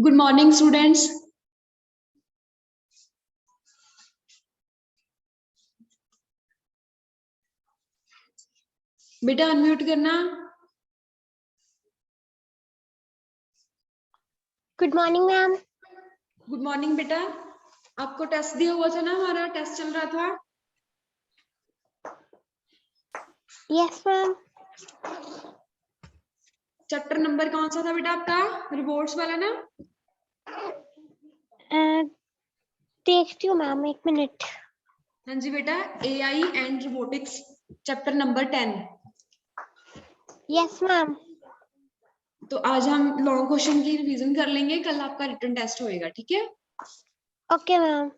Good morning students. बेटा unmute करना। Good morning ma'am. Good morning बेटा। आपको टेस्ट दिया हुआ था ना, हमारा टेस्ट चल रहा था। Yes ma'am. चैप्टर नंबर कौन सा था बेटा आपका? रिपोर्ट्स वाला ना? देखती हूँ मैम, एक मिनट। हाँ जी बेटा, AI and robotics, chapter number 10। Yes ma'am. तो आज हम लॉन्ग क्वेश्चन की रिवीजन कर लेंगे, कल आपका रिटन टेस्ट होएगा, ठीक है? Okay ma'am.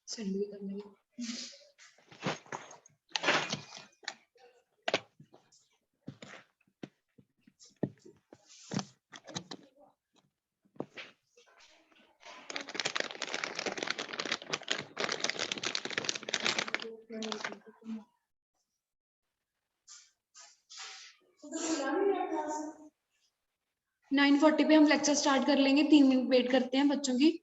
सेंड भी करने की। नाइन 40 पे हम लेक्चर स्टार्ट कर लेंगे, 3 मिनट वेट करते हैं बच्चों की।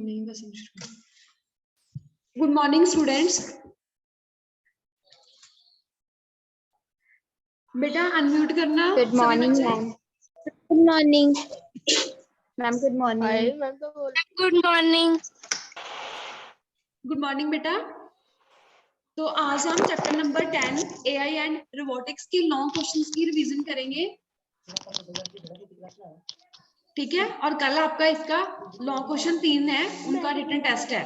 नहीं बस गुड मॉर्निंग स्टूडेंट्स। बेटा अनम्यूट करना। Good morning ma'am. Good morning ma'am good morning. Good morning good morning बेटा। तो आज हम chapter number 10 AI and robotics के लॉन्ग क्वेश्चंस की रिवीजन करेंगे, ठीक है। और कल आपका इसका लॉन्ग क्वेश्चन 3 है, उनका रिटन टेस्ट है,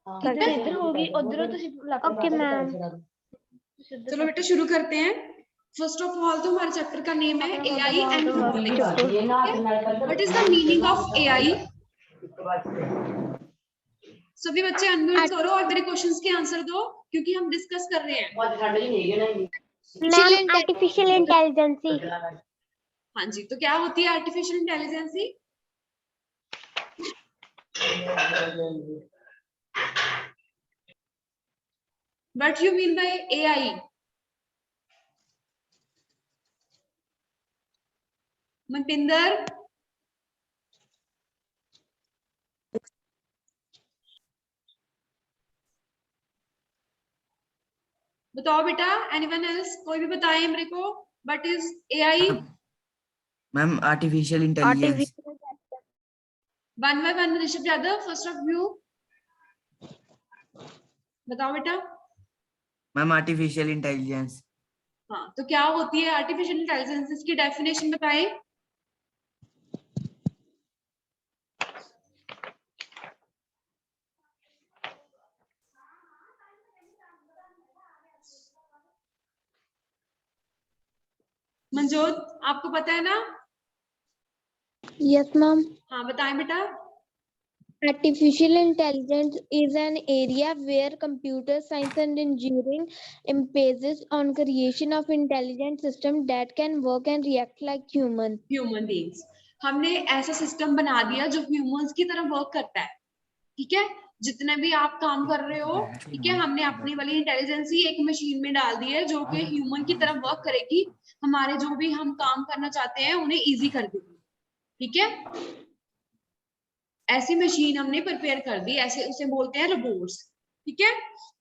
ठीक है। Okay ma'am. चलो बेटा शुरू करते हैं। फर्स्ट ऑफ ऑल तो हमारे चैप्टर का नेम है AI and robotics. What is the meaning of AI? सभी बच्चे अनम्यूट करो और मेरे क्वेश्चंस के आंसर दो, क्योंकि हम डिस्कस कर रहे हैं। Ma'am artificial intelligence. हाँ जी, तो क्या होती है artificial intelligence? What you mean by AI? Manpinder, बताओ बेटा। Anyone else? कोई भी बताए मेरे को what is AI? Ma'am artificial intelligence. One by one Rishabh Yadav, first of you बताओ बेटा। Ma'am artificial intelligence. हाँ, तो क्या होती है आर्टिफिशियल इंटेलिजेंस? इसकी डेफिनेशन बताएं। मंजोत, आपको पता है ना? Yes ma'am. हाँ बताएं बेटा। Artificial intelligence is an area where computer science and engineering emphasis on creation of intelligent systems that can work and react like human. Human beings. हमने ऐसा सिस्टम बना दिया जो ह्यूमंस की तरह वर्क करता है, ठीक है। जितने भी आप काम कर रहे हो, ठीक है, हमने अपनी वाली इंटेलिजेंस ही एक मशीन में डाल दी है जो कि ह्यूमन की तरह वर्क करेगी, हमारे जो भी हम काम करना चाहते हैं उन्हें इजी कर देगी, ठीक है। ऐसी मशीन हमने प्रिपेयर कर दी, ऐसे उसे बोलते हैं रोबोट्स, ठीक है।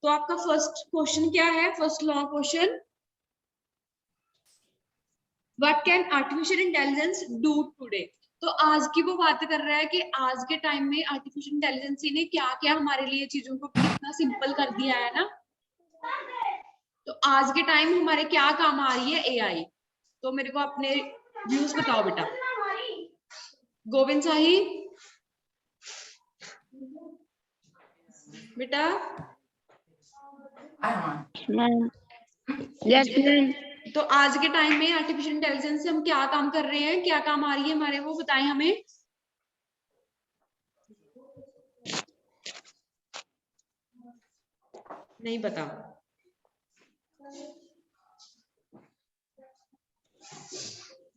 तो आपका फर्स्ट क्वेश्चन क्या है? First long question, what can artificial intelligence do today? तो आज की वो बात कर रहा है कि आज के टाइम में आर्टिफिशियल इंटेलिजेंस ने क्या क्या हमारे लिए चीजों को कितना सिंपल कर दिया है ना। तो आज के टाइम हमारे क्या काम आ रही है एआई। तो मेरे को अपने व्यूज बताओ बेटा। गोविंद शाही बेटा। Ma'am yes ma'am. तो आज के टाइम में आर्टिफिशियल इंटेलिजेंस से हम क्या काम कर रहे हैं, क्या काम आ रही है हमारे, वो बताएं हमें। नहीं पता।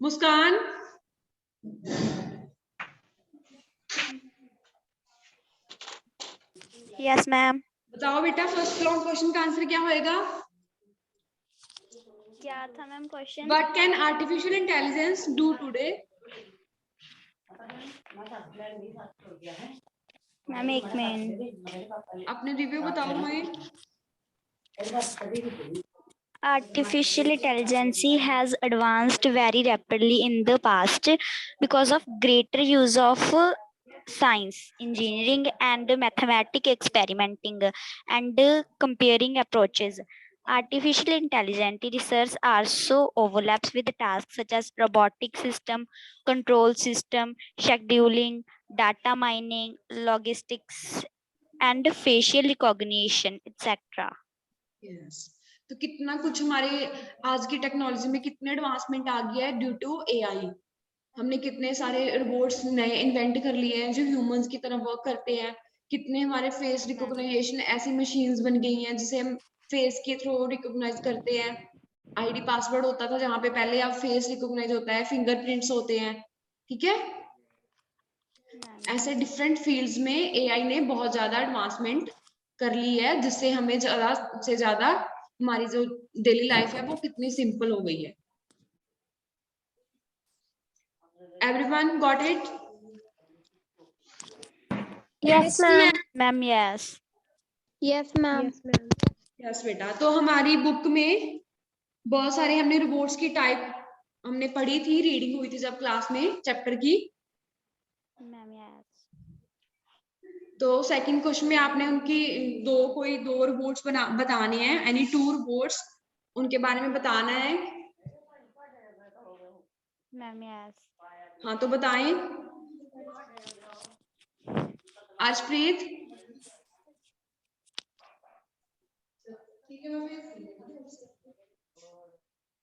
मुस्कान, यस मैम। बताओ बेटा फर्स्ट लॉन्ग क्वेश्चन का आंसर क्या होएगा? क्या था ma'am question? What can artificial intelligence do today? Ma'am एक मिनट। अपने रिव्यू बताओ हमें। Artificial intelligence has advanced very rapidly in the past because of greater use of science, engineering, and mathematical experimenting and comparing approaches. Artificial intelligence research also overlaps with tasks such as robotic system, control system, scheduling, data mining, logistics, and facial recognition, etc. yes. तो कितना कुछ हमारे आज की technology में कितने advancement आ गया है ड्यू टू एआई। हमने कितने सारे रोबोट्स नए इन्वेंट कर लिए हैं जो ह्यूमंस की तरह वर्क करते हैं। कितने हमारे फेस रिकॉग्निशन ऐसी मशीन्स बन गई हैं जिसे हम फेस के थ्रू रिकॉग्नाइज करते हैं। आईडी पासवर्ड होता था जहाँ पे पहले, अब फेस रिकॉग्नाइज होता है, फिंगरप्रिंट्स होते हैं, ठीक है। ऐसे डिफरेंट फील्ड्स में एआई ने बहुत ज्यादा एडवांसमेंट कर ली है, जिससे हमें ज्यादा से ज्यादा हमारी जो डेली लाइफ है वो कितनी सिंपल हो गई है। Everyone got it? Yes, ma'am. Ma'am, yes. Yes, ma'am. Yes बेटा, तो हमारी बुक में बहुत सारे हमने रोबोट्स की टाइप हमने पढ़ी थी, रीडिंग हुई थी जब क्लास में चैप्टर की। Ma'am, yes. तो सेकंड क्वेश्चन में आपने उनकी कोई दो रोबोट्स बताने हैं, एनी टू रोबोट्स, उनके बारे में बताना है। Ma'am, yes. हाँ तो बताएं। आजप्रीत।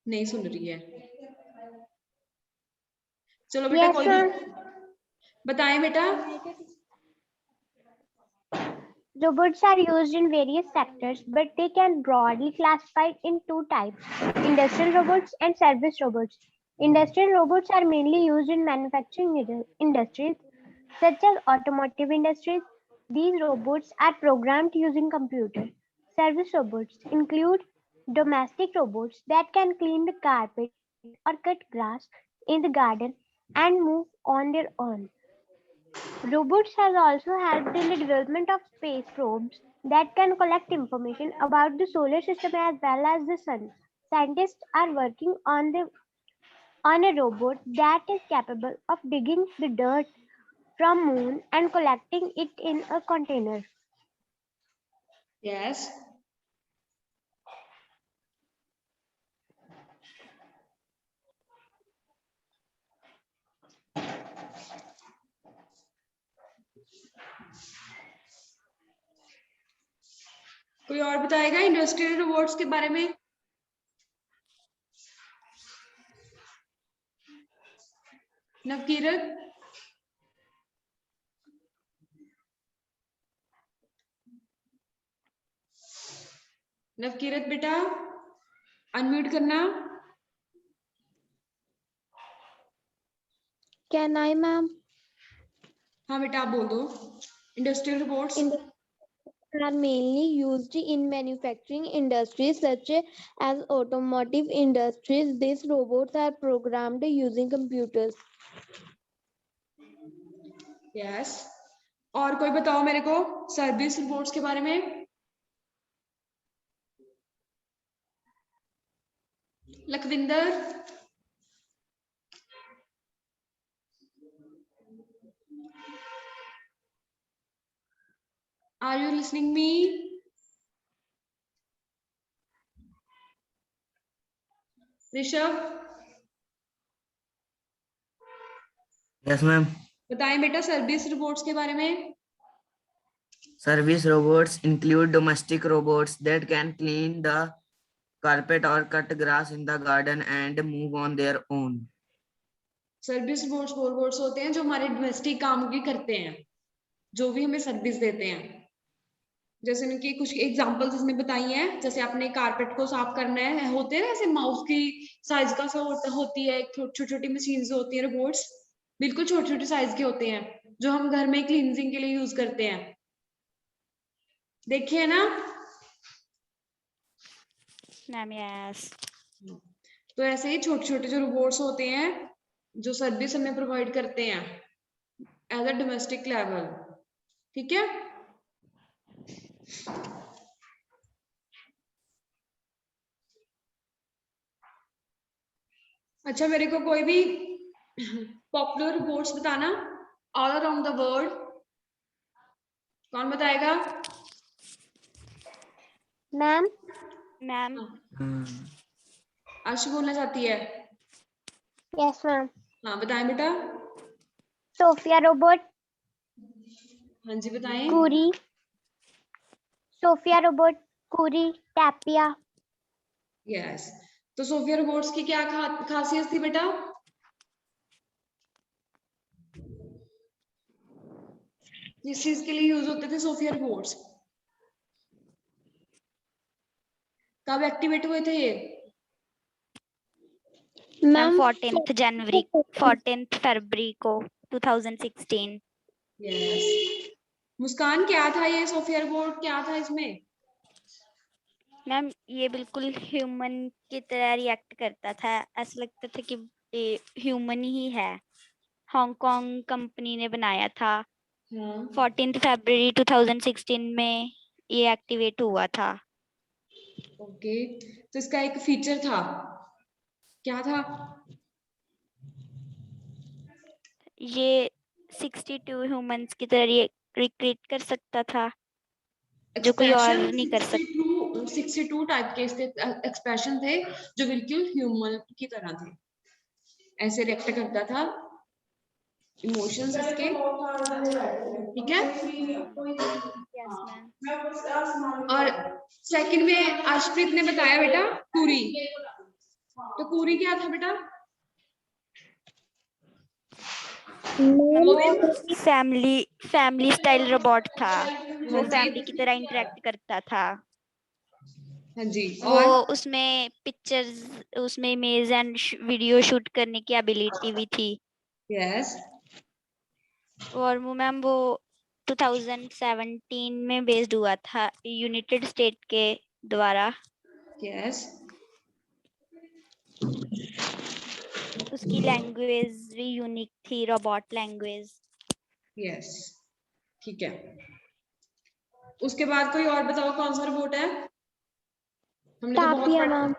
नहीं सुन रही है। चलो बेटा Yes, कोई ma'am. बताएं बेटा। Robots are used in various sectors, but they can broadly classified in two types: industrial robots and service robots. Industrial robots are mainly used in manufacturing industries, such as automotive industries. These robots are programmed using computers. Service robots include domestic robots that can clean the carpet or cut grass in the garden and move on their own. Robots have also helped in the development of space probes that can collect information about the solar system as well as the sun. Scientists are working on a robot that is capable of digging the dirt from moon and collecting it in a container. Yes. कोई और बताएगा industrial robots के बारे में? नवकीरत। नवकीरत बेटा unmute करना। Can I, ma'am? हाँ बेटा आप बोल दो। Industrial robots Are mainly used in manufacturing industries such as automotive industries. These robots are programmed using computers. Yes. और कोई बताओ मेरे को सर्विस रोबोट्स के बारे में। Lakhwinder. Are you listening me? Rishabh Yes, ma'am. बताएं बेटा सर्विस रोबोट्स के बारे में। Service robots include domestic robots that can clean the carpet or cut grass in the garden and move on their own. Service robots वो robots होते हैं जो हमारे डोमेस्टिक काम भी करते हैं, जो भी हमें सर्विस देते हैं। जैसे उनकी कुछ एग्जांपल्स इसमें बताई हैं, जैसे आपने कारपेट को साफ करना है, होते हैं ऐसे माउस की साइज का सा होती है, छोटी छोटी मशीन्स होती हैं, रोबोट्स बिल्कुल छोटे छोटे साइज के होते हैं जो हम घर में क्लींजिंग के लिए यूज करते हैं, देखिए ना। Ma'am, yes. तो ऐसे ही छोटे छोटे जो रोबोट्स होते हैं जो सर्विस हमें प्रोवाइड करते हैं एज अ डोमेस्टिक लेवल, ठीक है। अच्छा मेरे को कोई भी पॉपुलर रोबोट्स बताना ऑल अराउंड द वर्ल्ड, कौन बताएगा? Ma'am, Ma'am, आशु बोलना चाहती है। yes, ma'am. हाँ बताएं बेटा। Sophia robot, हाँ जी बताएं। Curie, Sophia robot, Curie, Tapia. Yes. तो सोफिया रोबोट्स की क्या खासियत थी बेटा? किस चीज के लिए यूज होते थे सोफिया रोबोट्स? कब एक्टिवेट हुए थे ये? Ma'am, Ma'am, 14th January, 14th February को 2016. यस। मुस्कान क्या था ये सोफिया रोबोट, क्या था इसमें? मैम ये बिल्कुल ह्यूमन की तरह रिएक्ट करता था, ऐसा लगता था कि ये ह्यूमन ही है। हांगकांग कंपनी ने बनाया था हाँ 14 फरवरी 2016 में ये एक्टिवेट हुआ था। ओके, तो इसका एक फीचर था, क्या था? ये 62 ह्यूमंस की तरह रिक्रिएट कर सकता था, जो कोई और एक्सप्रेशन नहीं कर सकता। 62 टाइप के इसके एक्सप्रेशन थे जो बिल्कुल ह्यूमन की तरह थे, ऐसे रिएक्ट करता था इमोशंस इसके, ठीक है। Yes ma'am. और सेकंड में आशप्रीत ने बताया बेटा कुरी, तो कुरी क्या था बेटा? गोविंद? फैमिली स्टाइल रोबोट था, वो हाँ फैमिली जी, की तरह इंटरेक्ट करता था। हाँ जी, वो और उसमें पिक्चर्स, उसमें इमेज एंड वीडियो शूट करने की एबिलिटी भी थी। यस, और वो मैम वो 2017 में बेस्ड हुआ था यूनाइटेड स्टेट के द्वारा। यस, उसकी लैंग्वेज भी यूनिक थी, रोबोट लैंग्वेज। यस, ठीक है। उसके बाद कोई और बताओ कौन सा रोबोट है? हमने तो बहुत टापिया पढ़ा। मैम।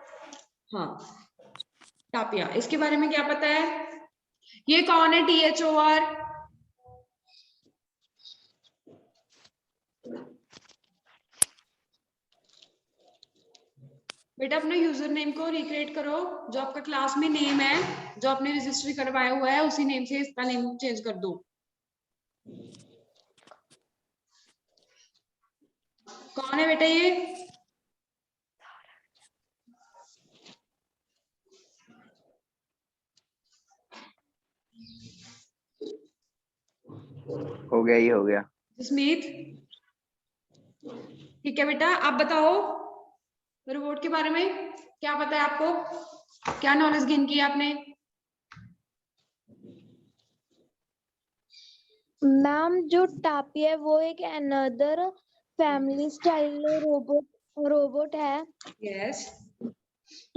हाँ, टापिया, इसके बारे में क्या पता है? ये कौन है THOR? बेटा अपने यूजर नेम को रिक्रिएट करो, जो आपका क्लास में नेम है, जो आपने रजिस्टर करवाया हुआ है उसी नेम से इसका नेम चेंज कर दो। कौन है बेटा ये? हो गया, ये हो गया। जसमीत, ठीक है बेटा, आप बताओ रोबोट के बारे में क्या पता है आपको, क्या नॉलेज गेन की आपने? मैम जो टापिया है वो एक अनदर फैमिली स्टाइल रोबोट है। यस,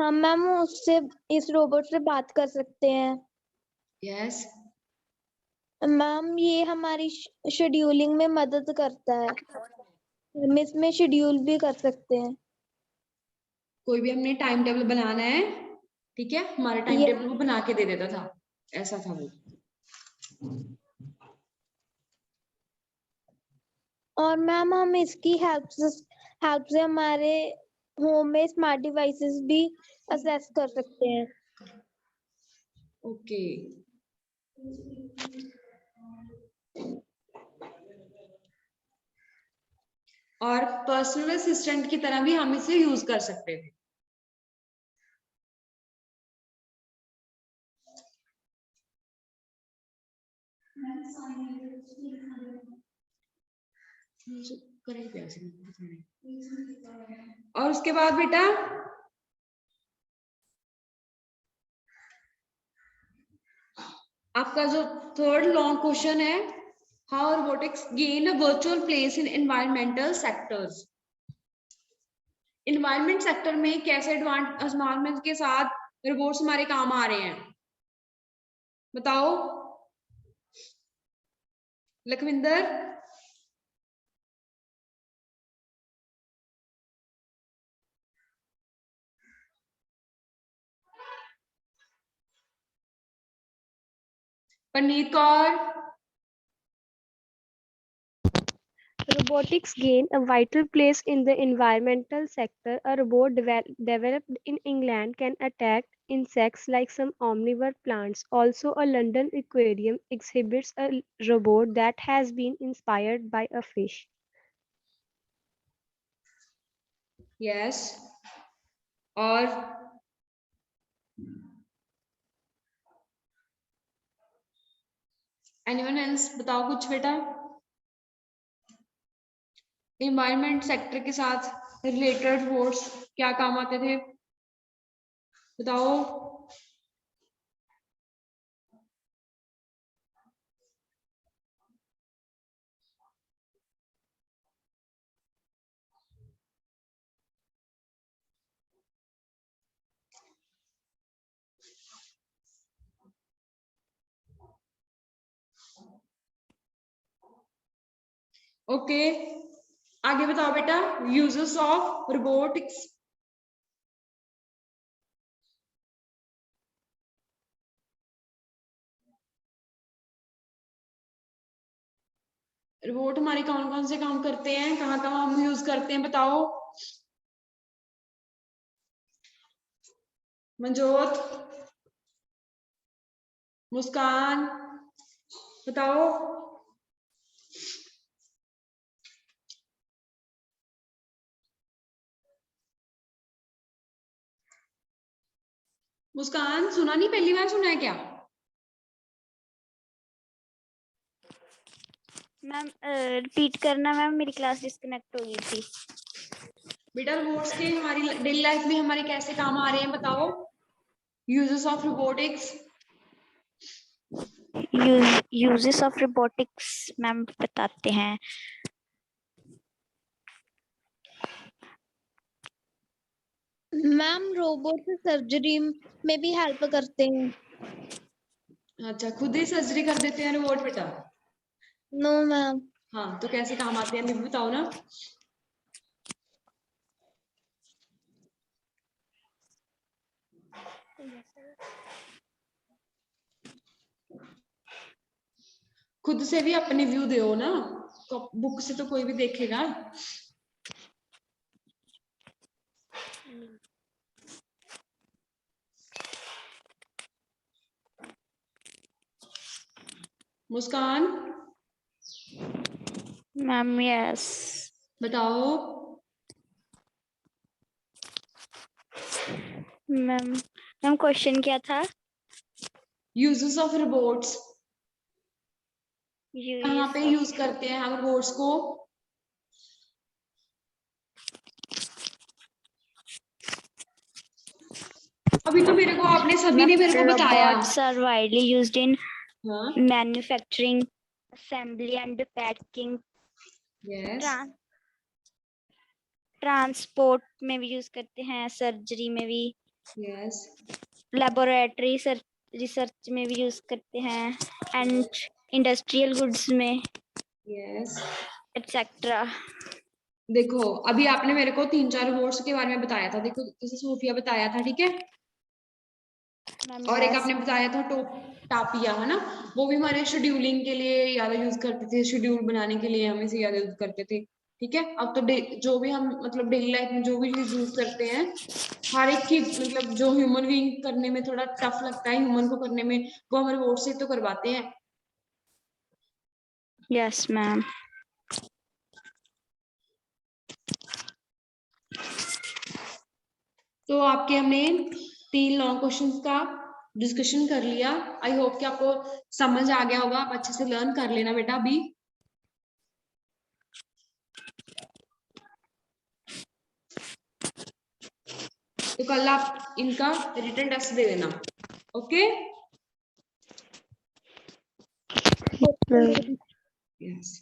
हम मैम उससे इस रोबोट से बात कर सकते हैं। यस, मैम ये हमारी शेड्यूलिंग में मदद करता है, हम इसमें शेड्यूल भी कर सकते हैं। कोई भी हमने टाइम टेबल बनाना है, ठीक है, हमारा टाइम ये टेबल वो बना के दे देता था, ऐसा था वो। और मैम हम इसकी हेल्प से हमारे होम में स्मार्ट डिवाइसेस भी असेस कर सकते हैं। ओके, और पर्सनल असिस्टेंट की तरह भी हम इसे यूज कर सकते थे। और उसके बाद बेटा आपका जो थर्ड लॉन्ग क्वेश्चन है, how robotics gain a virtual place in environmental sectors. Environment sector में कैसे एडवांसमेंट के साथ रोबोट्स हमारे काम आ रहे हैं, बताओ Lakhwinder? Parneet Kaur? Robotics gain a vital place in the environmental sector. A robot developed in England can attack insects like some omnivore plants. Also, a London aquarium exhibits a robot that has been inspired by a fish. Yes, और anyone else बताओ कुछ बेटा, environment sector के साथ related robots क्या काम आते थे, बताओ। ओके, आगे बताओ बेटा, यूजेस ऑफ रोबोटिक्स। रोबोट हमारे कौन कौन से काम करते हैं, कहाँ कहाँ हम यूज करते हैं, बताओ। मंजोत, मुस्कान, बताओ। मुस्कान, सुना नहीं, पहली बार सुना है क्या? मैम रिपीट करना मैम, मेरी क्लास डिस्कनेक्ट हो गई थी। बेटा रोबोट्स के हमारी डेली लाइफ में हमारे कैसे काम आ रहे हैं, बताओ। Uses of robotics. Uses of robotics ma'am बताते हैं। मैम रोबोट सर्जरी में भी हेल्प करते हैं। अच्छा, खुद ही सर्जरी कर देते हैं रोबोट बेटा? No ma'am. हाँ, तो कैसे काम आते हैं, अभी बताओ ना। खुद से भी अपने व्यू दो ना, बुक से तो कोई भी देखेगा। मुस्कान, मैम यस। बताओ। मैम क्वेश्चन क्या था? यूजेस ऑफ रोबोट्स, कहाँ पे यूज करते हैं हम रोबोट्स को? अभी तो मेरे को आपने सभी ने मेरे को बताया। Robots are widely used in हाँ, manufacturing, assembly and packing, yes transport में भी यूज करते हैं, सर्जरी में भी, यस लेबोरेटरी रिसर्च में भी यूज करते हैं, एंड इंडस्ट्रियल गुड्स में, यस। एटसेट्रा। देखो, अभी आपने मेरे को 3-4 रोबोट्स के बारे में बताया था, देखो जैसे सोफिया बताया था, ठीक है, और एक आपने बताया था टापिया, है ना, वो भी हमारे शेड्यूलिंग के लिए ज्यादा यूज करते थे, शेड्यूल बनाने के लिए हम इसे ज्यादा यूज करते थे, ठीक है। अब तो जो भी हम मतलब डेली लाइफ में जो भी चीज यूज करते हैं, हर एक चीज मतलब जो ह्यूमन बीइंग करने में थोड़ा टफ लगता है ह्यूमन को करने में, वो हम रोबोट से तो करवाते हैं। Yes ma'am. तो आपके हमने 3 लॉन्ग क्वेश्चंस का डिस्कशन कर लिया। आई होप कि आपको समझ आ गया होगा, आप अच्छे से लर्न कर लेना बेटा अभी। तो कल आप इनका रिटन टेस्ट दे देना, ओके। यस।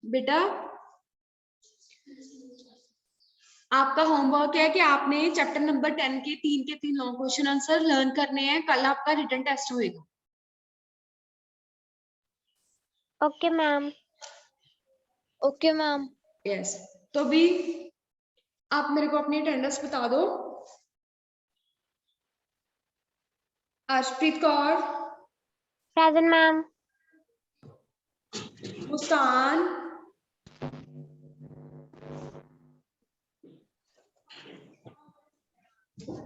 बेटा आपका होमवर्क है कि आपने चैप्टर नंबर 10 के 3 लॉन्ग क्वेश्चन आंसर लर्न करने हैं, कल आपका रिटन टेस्ट होएगा। Okay ma'am. Okay ma'am. Yes, तो भी आप मेरे को अपनी अटेंडेंस बता दो। Arshpreet Kaur, present ma'am. मुस्कान,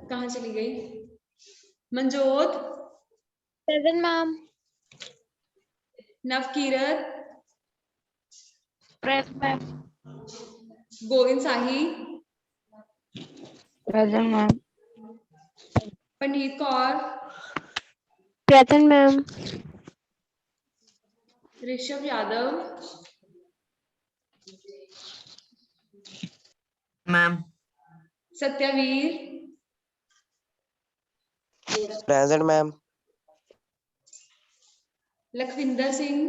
कहाँ चली गई? Manjot, present ma'am. Navkirat, present ma'am. Govind Sahi, present ma'am. Puneet Kaur, present ma'am. Rishabh Yadav, ma'am. Satyavir, Present, ma'am. Lakhwinder Singh,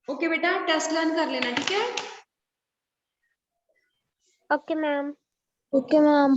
okay बेटा टेस्ट लर्न कर लेना, ठीक है। Okay, ma'am. Okay, ma'am.